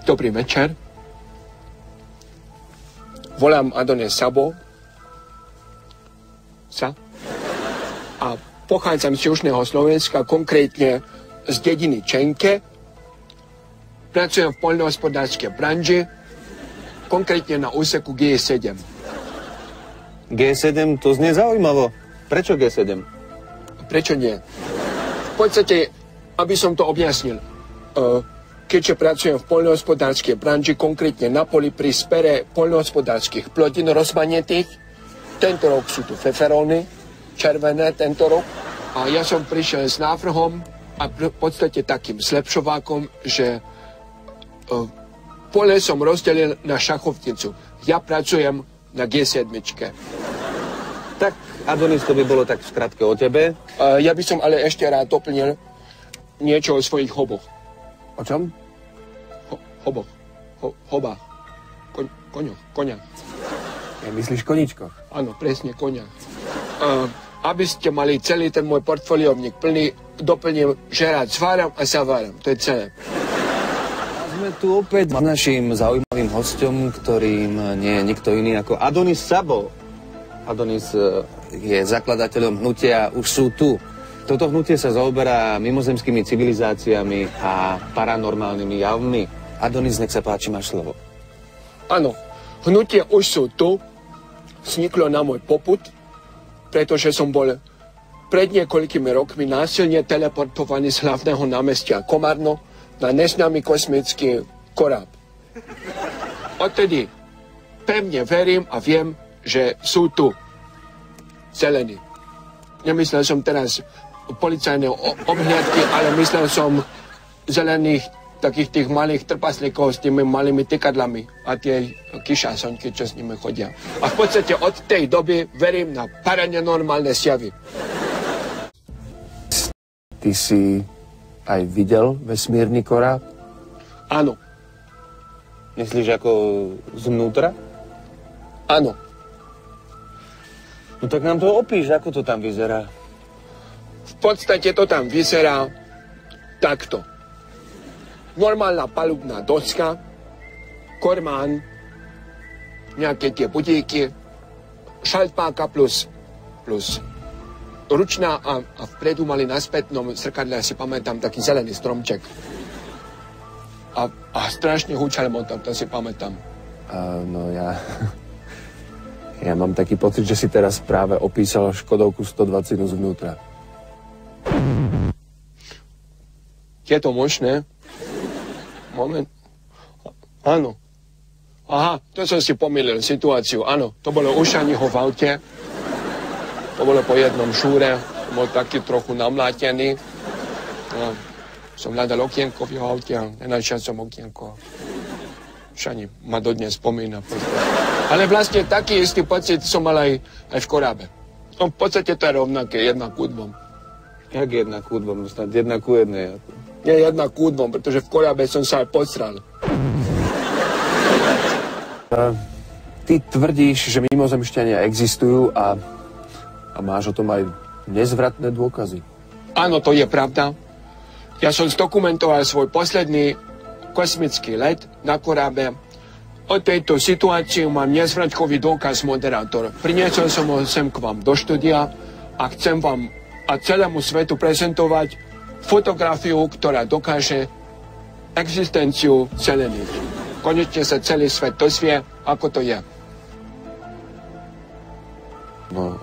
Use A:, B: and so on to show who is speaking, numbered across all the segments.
A: Dobrý večer. Volám Adonis Sabo. A pochádzam z južného Slovenska, konkrétne z dediny Čenke. Pracujem v poľnohospodárskej branži, konkrétne na úseku G7.
B: G7, to znie zaujímavo. Prečo G7?
A: Prečo nie? V podstate, aby som to objasnil, keďže pracujem v poľnohospodárskej branži, konkrétne na poli pri spere poľnohospodárskych plodín rozmanitých, tento rok sú tu feferóny, červené tento rok, a ja som prišiel s návrhom a v podstate takým zlepšovákom, že pole som rozdelil na šachovnicu. Ja pracujem na G7.
B: Tak, Adonis, to by bolo tak v skratke o tebe.
A: Ja by som ale ešte rád doplnil niečo o svojich hoboch.
B: O čom?
A: Hoboch. Hobách. Koňach.
B: Ja myslíš koníčkoch?
A: Áno, presne, koňach. Aby ste mali celý ten môj portfóliovník plný, doplním, že rád zváram a zaváram. To je celé.
B: Sme tu opäť s naším zaujímavým hosťom, ktorým nie je nikto iný ako Adonis Sabo. Adonis je zakladateľom hnutia Už sú tu. Toto hnutie sa zaoberá mimozemskými civilizáciami a paranormálnymi javmi. Adonis, nech sa páči, máš slovo.
A: Áno, hnutie Už sú tu vzniklo na môj popud, pretože som bol pred niekoľkými rokmi násilne teleportovaný z hlavného námestia Komárno na neznámy kosmický koráb. Odtedy pevne verím a viem, že sú tu zelení. Nemyslel som teraz policajné obhliadky, ale myslel som zelených, takých tých malých trpaslíkov s tými malými tykadlami a tie kyšásonky, čo s nimi chodia. A v podstate od tej doby verím na paranormálne zjavy.
B: Ty si aj videl vesmírny koráb?
A: Áno.
B: Myslíš ako znútra?
A: Áno.
B: No tak nám to opíš, ako to tam vyzerá.
A: V podstate to tam vyzerá takto. Normálna palubná doska, kormán, nejaké tie budíky, šaltpáka plus ručná a vpredu mali na spätnom zrkadle, si pamätám, taký zelený stromček. A strašne húčal motor, to si pamätám.
B: No ja mám taký pocit, že si teraz práve opísal Škodovku 120 zvnútra.
A: Je to možné? Moment. Áno. Aha, to som si pomýlil situáciu. Áno, to bolo u Šaniho v aute. To bolo po jednom šúre. Bol taký trochu namlátený. Som hľadal okienko v jeho aute a nenašiel som okienko. Šani ma dodnes spomína. Ale vlastne taký istý pocit som mal aj v korábe. No, v podstate to je rovnaké, 1:2.
B: Jak 1:2? Snad 1:1.
A: Nie 1:2, pretože v korábe som sa aj posral.
B: Ty tvrdíš, že mimozemšťania existujú a máš o tom aj nezvratné dôkazy.
A: Áno, to je pravda. Ja som zdokumentoval svoj posledný kosmický let na korábe. O tejto situácii mám nezvratkový dôkaz, moderátor. Priniesol som ho sem k vám do štúdia a chcem vám a celému svetu prezentovať fotografiu, ktorá dokáže existenciu zelených. Konečne sa celý svet dozvie, ako to je.
B: No,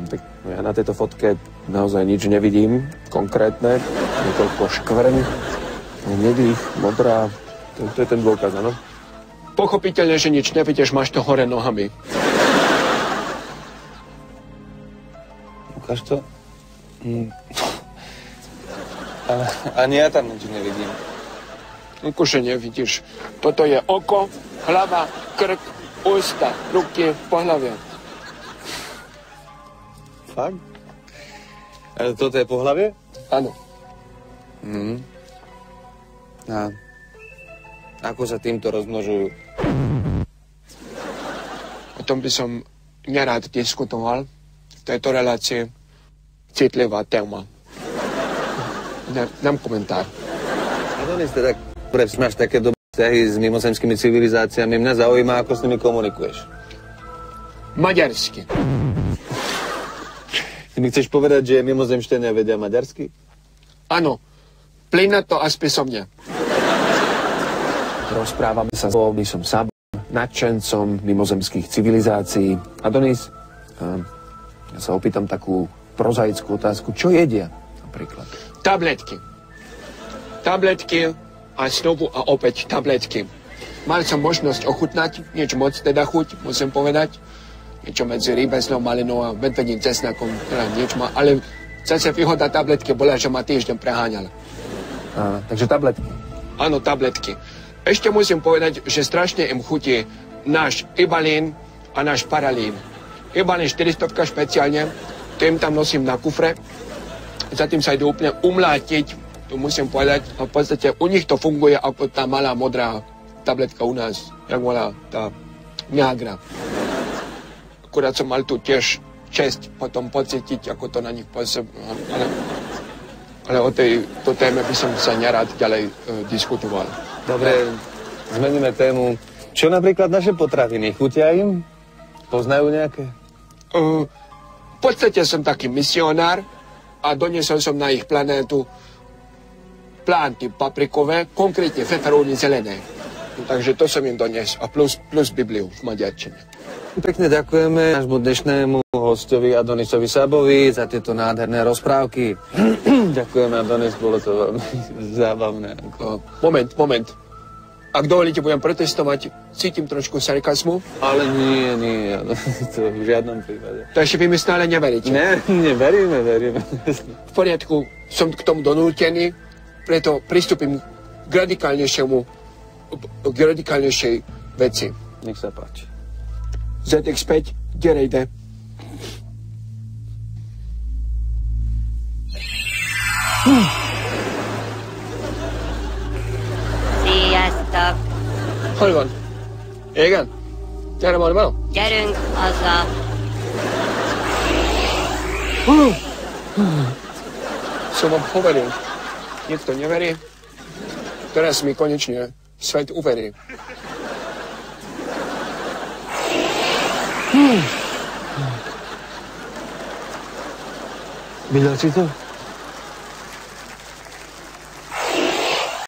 B: tak ja na tejto fotke naozaj nič nevidím konkrétne. Niekoľko škvrň, nedých, modrá. To je ten dôkaz, áno?
A: Pochopiteľne, že nič nevidíš, máš to hore nohami.
B: Ukáž to? Ani ja tam nič nevidím.
A: Akože nevidíš. Toto je oko, hlava, krk, ústa, ruky, pohlavie.
B: Fakt? Ale toto je pohlavie?
A: Áno.
B: A ako sa týmto rozmnožujú?
A: O tom by som nerád diskutoval v tejto relácii. Citlivá téma. Dám komentár.
B: Adonis, teda Dobre, máš také dobré vzťahy s mimozemskými civilizáciami. Mňa zaujíma, ako s nimi komunikuješ.
A: Maďarsky.
B: Ty mi chceš povedať, že mimozemšťania vedia maďarsky?
A: Áno, plyne to a spisovne.
C: Rozprávame sa s Adonisom Sabom, nadšencom mimozemských civilizácií. Adonis, ja sa opýtam takú prozaickú otázku. Čo jedia napríklad?
A: Tabletky. Tabletky a znovu a opäť tabletky. Mal som možnosť ochutnať, niečo moc teda chuť, musím povedať. Niečo medzi rýbeznou, malinou a medvedím cesnakom, teda niečo má, ale zase výhoda tabletky bola, že ma týždeň preháňala.
C: Takže tabletky.
A: Áno, tabletky. Ešte musím povedať, že strašne im chutí náš Ibalín a náš Paralín. Ibalín 400 špeciálne, to im tam nosím na kufre, zatím sa idú úplne umlátiť, to musím povedať, a v podstate u nich to funguje ako tá malá modrá tabletka u nás, jak volá tá Niagara. Akurát som mal tu tiež česť potom pocítiť, ako to na nich pôsobí. Ale o tejto téme by som sa nerád ďalej diskutoval.
B: Dobre, zmeníme tému. Čo napríklad naše potraviny? Chutia im? Poznajú nejaké?
A: V podstate som taký misionár a doniesol som na ich planétu plánty paprikové, konkrétne feferóny zelené. Takže to som im doniesol. A plus Bibliu v maďarčine.
B: Pekne ďakujeme nášmu dnešnému hostovi Adonisovi Sabovi za tieto nádherné rozprávky. Ďakujeme, Adonis, bolo to veľmi zábavné.
A: Moment. Ak dovolíte, budem protestovať. Cítim trošku sarkazmu.
B: Ale nie, to v žiadnom prípade.
A: Takže vy mi stále neveríte.
B: Veríme.
A: V poriadku, som k tomu donútený, preto pristúpim k radikálnejšej veci.
B: Nech sa páči.
A: ZX5, kde rejde?
D: Sziasztok!
A: Hol van? Igen? Gyere már velem?
D: Gyerünk haza!
A: Som vám hovoril, nikto neverí, teraz mi konečne svet uverí.
B: Videl si to?